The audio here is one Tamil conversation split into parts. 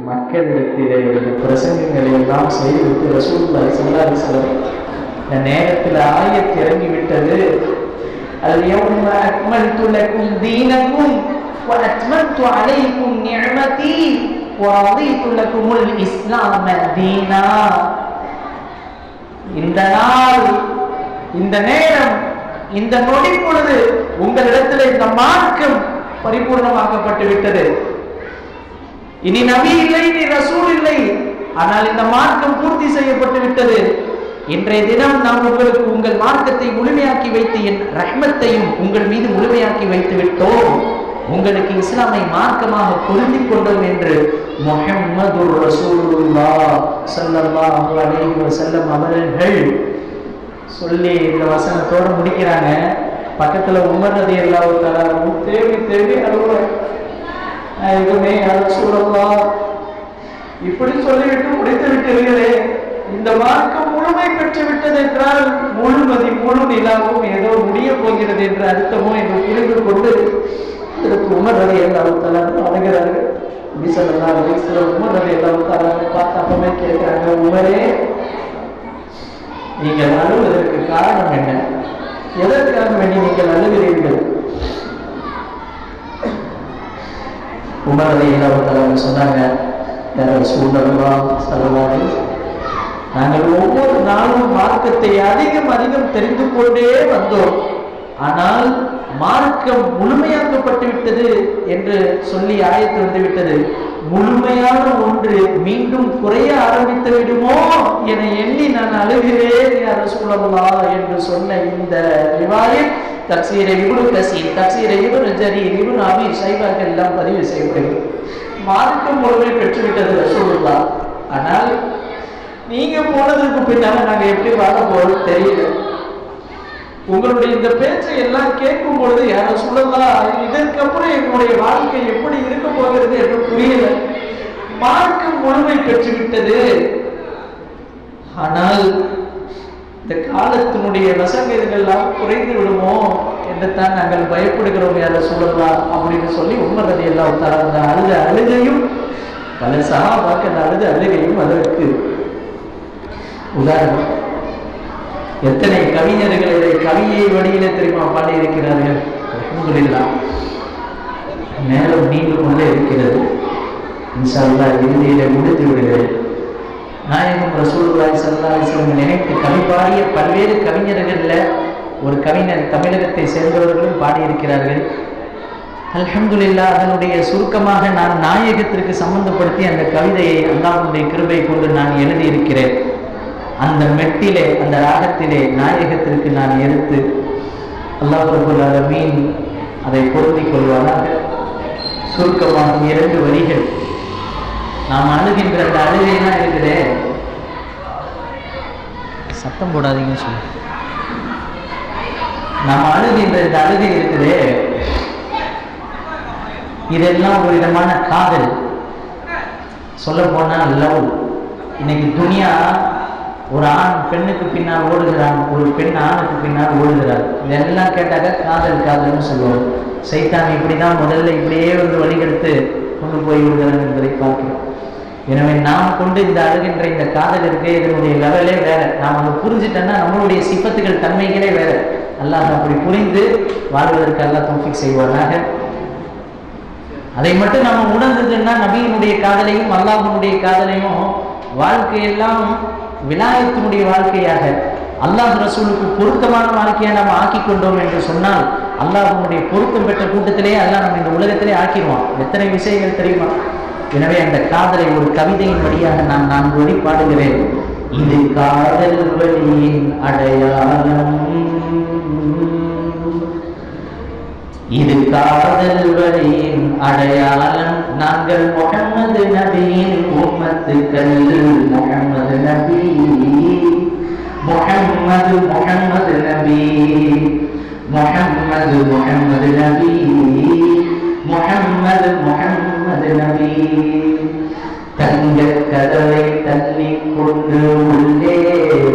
மக்களிடத்திலே இந்த பிரசங்கங்களை எல்லாம் செய்துவிட்டு ரசூலுல்லாஹி ஸல்லல்லாஹு அலைஹி வஸல்லம் இந்த நேரத்தில் ஆயத் இறங்கிவிட்டது. அல்-யௌம அக்மல்து லக்கும் தீனக்கும் வ அத்மம்து அலைக்கும் நிஅமதி வ ரதீது லக்குமுல் இஸ்லாம தீனா. இந்த நாள், இந்த நேரம், இந்த நொடி பொழுது உங்களிடத்தில் இந்த மார்க்கம் பரிபூர்ணமாக்கப்பட்டு விட்டது. இனி நபி இல்லை, இனி ரசூல் இல்லை, ஆனால் இந்த மார்க்கம் பூர்த்தி செய்யப்பட்டு விட்டது. இன்றைய தினம் நாம் உங்களுக்கு உங்கள் மார்க்கத்தை முழுமையாக்கி வைத்து என் ரஹ்மத்தையும் உங்கள் மீது முழுமையாக்கி வைத்து விட்டோம். உங்களுக்கு இஸ்லாமை மார்க்கமாக பொருந்திக் கொண்டோம் என்று முஹம்மதுர் ரசூலுல்லாஹ் ஸல்லல்லாஹு அலைஹி வஸல்லம் அவர்கள் சொல்லி இந்த வசனத்தோடு முடிக்கிறாங்க. பக்கத்துல உமர் ரலியல்லாஹு தஆலா தேவி தேவி அழுவாங்க. இதுமே ரசூலுல்லாஹ் இப்படி சொல்லிவிட்டு முடித்து விட்டீர்களே, இந்த மார்க்கம் முழுமை பெற்று விட்டது என்றால் முழுமதி முழு நிலாவும் ஏதோ முடிய போகிறது என்ற அர்த்தமோ என்று புரிந்து கொண்டு இதற்கு உமர் ரலியல்லாஹு தஆலா அழுகிறார்கள். நபி ஸல்லல்லாஹு அலைஹி வஸல்லம் உமர் ரலியல்லாஹு தஆலா பார்த்து அப்பவே கேட்கிறாங்க, உமரே நீங்கள் அழுவதற்கு காரணம் என்ன? எதற்காக வேண்டி நீங்கள் அழுகிறீர்கள்? உமர் ரலியல்லாஹு தஆலா சொன்னாங்க, யா ரசூலல்லாஹ் ஸல்லல்லாஹு அலைஹி வஸல்லம், நாங்கள் ஒவ்வொரு நாளும் மார்க்கத்தை அதிகம் அதிகம் தெரிந்து கொண்டே வந்தோம். ஆனால் மார்க்கம் முழுமையாக்கப்பட்டு விட்டது என்று சொல்லி ஆயத்து வந்து விட்டது. முழுமையான ஒன்று மீண்டும் குறைய ஆரம்பித்து விடுமோ என எண்ணி நான் அழுகிறேன் யா ரசூலல்லாஹ் என்று சொன்ன இந்த ரிவாயத் தஃசீர் இப்னு கஸீர், தஃசீர் இப்னு ஜரீர், இப்னு அபீ ஷைபாக்கள் எல்லாம் பதிவு செய்யப்படுகிறது. மார்க்கம் முழுமை பெற்றுவிட்டது ரசூலுல்லாஹ். ஆனால் நீங்க போனதுக்கு பின்னால நாங்க எப்படி வாழ போறோம் தெரியல. உங்களுடைய இந்த பேச்சை எல்லாம் கேட்கும் பொழுது யா ரசூலல்லாஹ், இதற்கப்புறம் என்னுடைய வாழ்க்கை எப்படி இருக்க போகிறது என்று புரியல. மார்க்கம் முழுமை பெற்றுவிட்டது, ஆனால் இந்த காலத்தினுடைய வசங்கங்கள் எல்லாம் குறைந்து விடுமோ என்று தான் நாங்கள் பயப்படுகிறோம் யா ரசூலல்லாஹ் அப்படின்னு சொல்லி உமர் ரலியல்லாஹு தஆலா அந்த அழுத அழுகையும் பல சஹாபாக்கள் அழுத அழுகையும் அதற்கு உதாரணம். எத்தனை கவிஞர்கள் கவியை வழியில தெரியுமா பாடியிருக்கிறார்கள். அல்ஹம்துலில்லாஹ். நேரம் நீண்டு கொண்டே இருக்கிறது. இன்ஷா அல்லாஹ் இறுதியிலே முடித்து விடுகிறேன். நாயகம் ரசூலுல்லாஹி ஸல்லல்லாஹு அலைஹி வஸல்லம் நினைத்து கவி பாடிய பல்வேறு கவிஞர்கள்ல ஒரு கவிஞர் தமிழகத்தை சேர்ந்தவர்களும் பாடியிருக்கிறார்கள். அல்ஹம்துலில்லாஹ். அதனுடைய சுருக்கமாக நான் நாயகத்திற்கு சம்பந்தப்படுத்தி அந்த கவிதையை அல்லாஹ்வுடைய கிருபை கொண்டு நான் எழுதியிருக்கிறேன். அந்த மெட்டிலே, அந்த ராகத்திலே நாயகத்திற்கு நான் எடுத்து அல்லாஹ் ரப்பல் ஆலமீன் அதை பொருந்திக் கொள்வானாக. சுருக்கமாக 2 வரிகள். நாம் அழுகின்ற அந்த அழுகையெல்லாம் இருக்குதே, சத்தம் போடாதீங்கன்னு சொல்லு. நாம் அழுகின்ற இந்த அழுகை இருக்குதே, இதெல்லாம் ஒரு விதமான காதல். சொல்ல போனா லவ். இன்னைக்கு துனியா ஒரு ஆண் பெண்ணுக்கு பின்னால் ஓடுகிறான், ஒரு பெண் ஆணுக்கு பின்னால் ஓடுகிறார். இதெல்லாம் கேட்டாக்க காதல் காதல்னு சொல்லுவோம். சைத்தான் இப்படிதான் முதல்ல இப்படியே வந்து வழிகெடுத்து கொண்டு போய் விடுகிறான் என்பதை பார்க்கிறோம். எனவே நாம் கொண்டு இந்த அழுகின்ற இந்த காதல் இருக்கு, இதனுடைய லெவலே வேற. நாம் அதை புரிஞ்சுட்டோன்னா நம்மளுடைய சிப்பத்துகள் தன்மைகளே வேற. அல்லாஹ் அப்படி புரிந்து வாழ்வதற்கு அல்லாஹ் தௌஃபீக் செய்வானாக. அதை மட்டும் நம்ம உணர்ந்ததுன்னா நபியினுடைய காதலையும் அல்லாஹ்வுடைய காதலையும் வாழ்க்கையெல்லாம் விலாயத்தினுடைய வாழ்க்கையாக அல்லாஹ் ரசூலுக்கு பொருத்தமான வாழ்க்கையை நம்ம ஆக்கி கொண்டோம் என்று சொன்னால் அல்லாஹ்வுடைய பொருத்தம் பெற்ற கூட்டத்திலேயே அல்லாஹ் நம்ம இந்த உலகத்திலே ஆக்கிடுவான். எத்தனை விஷயங்கள் தெரியுமா? எனவே அந்த காதலை ஒரு கவிதையின் வழியாக நான் 4 வரி பாடுகிறேன். இது காதல் வழியின் அடையாளம், இது காதல் வழியின் அடையாளம், நாங்கள் முஹம்மது நபியின் உம்மத்துக்கள். முஹம்மது நபி, முஹம்மது முஹம்மது நபி, முஹம்மது முஹம்மது நபி, முஹம்மது முஹம்மது நபி. தங்க கதவை தள்ளி கொண்டு உள்ளே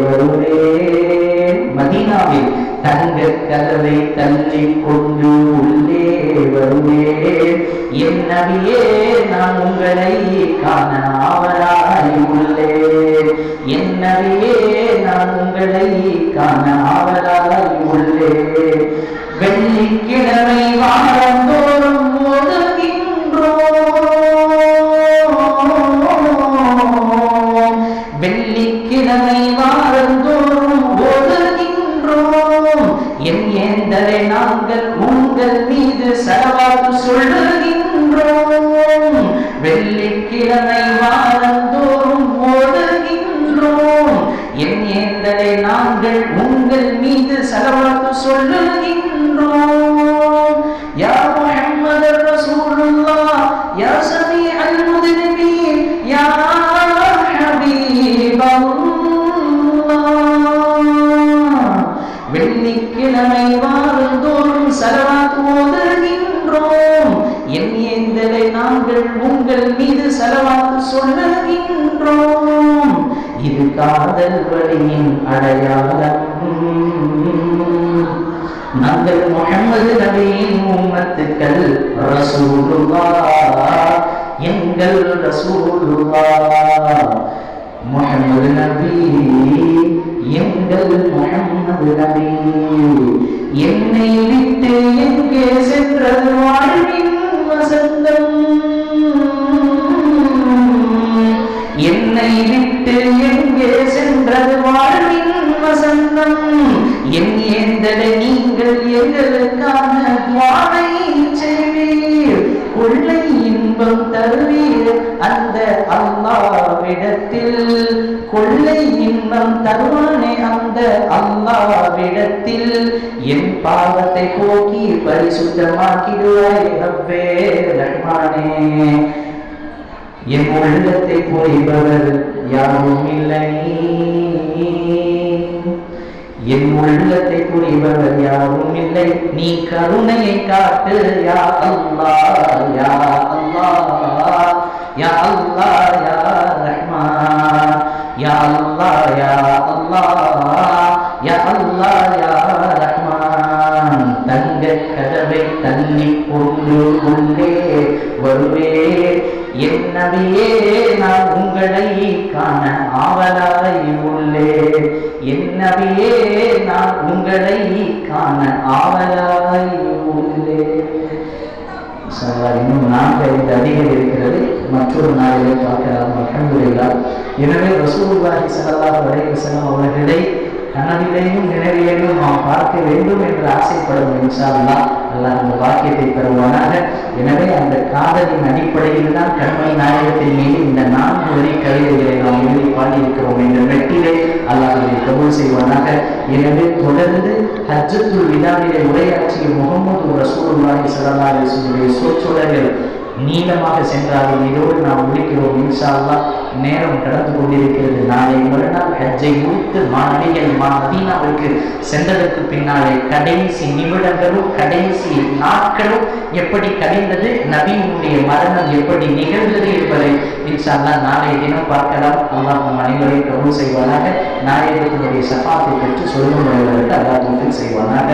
வருவேன். மதீனாவில் தங்க கதவை தள்ளி கொண்டு உள்ளே வருவேன். என் நபியே, நான் உங்களை காண ஆவலாய் உள்ளே. என் நபியே நான் உங்களை காண ஆவலாய் உள்ளே. வெள்ளிக்கிழமை வாரந்தோறும் ஓதுகின்றோம், வெள்ளிக்கிழமை வாரந்தோறும் ஓதுகின்றோம். என் ஏந்தரை நாங்கள் உங்கள் மீது ஸலவாத் சொல்லுகின்றோம். வெள்ளிக்கிழமை வாரந்தோறும் ஓதுகின்றோம். என் ஏந்தரை நாங்கள் உங்கள் மீது ஸலவாத் சொல்லுகின்றோம். யா முஹம்மது ரசூலுல்லாஹ், யா ஸமீஅல் முத்னிபீன், யா ஹபீபல்லாஹ். வெள்ளிக்கிழமை வாரந்தோறும் ஸலவாத் ஓதுகின்றோம். என் ஏந்தரை நாங்கள் உங்கள் மீது ஸலவாத் சொல்லுகின்றோம். இது காதல் வழியின் அடையாளம். நாங்கள் முஹம்மது நபியின் உம்மத்துக்கள். ரசூலுல்லாஹ் எங்கள் ரசூலுல்லாஹ். முஹம்மது நபி எங்கள் முஹம்மது நபி. என்னை விட்டு எங்கே சென்றது வாழ்வின் வசந்தம்? என்னை விட்டு எங்கே சென்றது வாழ்வின் வசந்தம்? என் ஏந்தலை நீங்கள் எங்களுக்கான துஆவை செய்வீர். கொள்ளை இன்பம் தருவீர் அந்த அல்லாஹ்விடத்தில். கொள்ளை இன்பம் தருவானே அந்த அல்லாஹ்விடத்தில். என் பாவத்தை போக்கி பரிசுத்தமாக்கிடுவாய் ரப்பே ரஹ்மானே. என் உள்ளத்தை புரிபவர் யாரும் இல்லை. என் உள்ளத்தை புரிபவர் யாரும் இல்லை. நீ கருணையை காட்டு யா அல்லாஹ், யா அல்லாஹ், யா அல்லாஹ், யா ரஹ்மான், யா அல்லாஹ், யா அல்லாஹ், யா அல்லாஹ், யா ரஹ்மான். தங்க கதவை தள்ளி கொண்டு உள்ளே வருவே. என் நபியே நான் உங்களை காண ஆவலாய் உள்ளே. என் நபியே நான் உங்களை காண ஆவலாய் உள்ளே. இன்னும் 4-5 அதிகம் இருக்கிறது. மற்றொரு நாளிலே பார்க்கலாம். அல்ஹம்துலில்லாஹ். எனவே ரசூலுல்லாஹி ஸல்லல்லாஹு அலைஹி வஸல்லம் அவர்களை கனவிலேயும் நினைவிலேயும் நாம் பார்க்க வேண்டும் என்று ஆசைப்படும் இன்ஷா அல்லாஹ். அல்லாஹ் அந்த பாக்கியத்தை தருவானாக. எனவே அந்த காதலின் அடிப்படையில் தான் கண்மை நாயகத்தின் மீது இந்த 4 வரி கவிதைகளை நாம் எழுதி பாடியிருக்கிறோம். இந்த வெற்றிலே அல்லாஹ் அதை கபூல் செய்வானாக. எனவே தொடர்ந்து ஹஜ்ஜத்துல் விதாவிலே உரையாற்றிய முஹம்மது ரசூலுல்லாஹி ஸல்லல்லாஹு அலைஹி வஸல்லம் சொற்றொடர்கள் நீளமாக சென்றாலும் இதோடு நாம் முடிக்கிறோம் இன்ஷா அல்லாஹ். நேரம் கடந்து கொண்டிருக்கிறது. நாளை மறுநாள் ஹஜ்ஜை முடித்து மாநபிகள் மதீனாவுக்கு சென்றதற்கு பின்னாலே கடைசி நிமிடங்களும் கடைசி நாட்களும் எப்படி கழிந்தது, நபியினுடைய மரணம் எப்படி நிகழ்ந்தது என்பதை இன்ஷா அல்லாஹ் நாளைய தினம் பார்க்கலாம். அல்லாஹ் நம் அனைவரையும் கபூல் செய்வானாக. நாயகத்தினுடைய ஷஃபாத்தை பெற்று சொல்லும் வருவதற்கு அல்லாஹ் தௌஃபீக் செய்வானாக.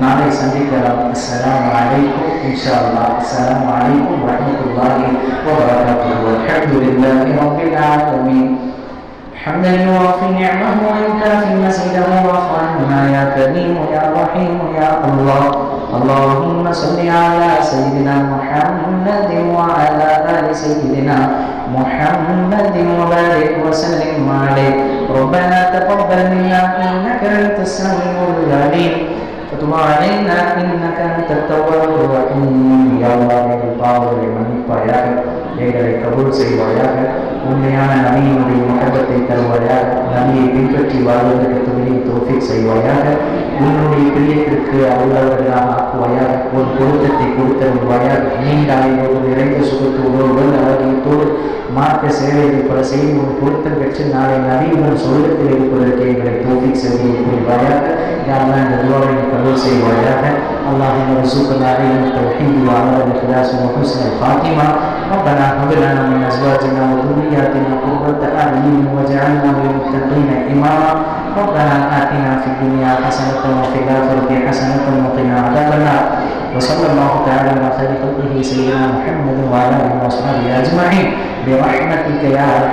நாளை சந்திக்கலாம். அஸ்ஸலாமு அலைக்கும் இன்ஷா அல்லாஹ். அஸ்ஸலாமு அலைக்கும் வரஹ்மத்துல்லாஹி வபரகாத்துஹு. அல்ஹம்துலில்லாஹி ரப்பில் ஆலமீன். حمدا يوافي نعمه ويكافي مزيده وافعلنا يا كريم يا رحيم يا الله. اللهم صل على سيدنا محمد وعلى آل سيدنا محمد وبارك وسلم عليه. ربنا تقبل منا إنك أنت السميع العليم وتب علينا إنك أنت التواب الرحيم. يا الله எங்கள் பாவங்களை மன்னிப்பாயாக, எங்களை கபூல் செய்வாயாக. உண்மையான நபியினுடைய முகப்பத்தை தருவாயாக. நபியை பின்பற்றி வாழ்வதற்கு துணையை தௌஃபீக் செய்வாயாக. உன்னுடைய பிரியத்திற்கு அருளவர்களாக ஆக்குவாயாக. ஒரு பொருத்தத்தை கொடுத்தருவாயாக. நீண்ட ஆயுளோடு நிறைந்த சுகத்தோடு உடல் ஆரோக்கியத்தோடு மார்க்க சேவைகள் பல செய்து ஒரு பொருத்தம் பெற்று நாளை நபியுடன் சொர்க்கத்தில் இருப்பதற்கு எங்களை தௌஃபீக் செய்து புரிவாயாக. யாரெல்லாம் இந்த துஆவை கபூல் செய்வாயாக. اللهم ارزقنا علم التوحيد وعمل الاخلاص وحسن الخاتمه. ربنا هب لنا من ازواجنا وذرياتنا قرة اعين واجعلنا للمتقين اماما. ربنا آتنا في الدنيا حسنة وفي الآخرة حسنة وقنا عذاب النار. وصلى الله تعالى على خير خلقه سيدنا محمد وعلى آله وصحبه أجمعين. برحمتك يا أرحم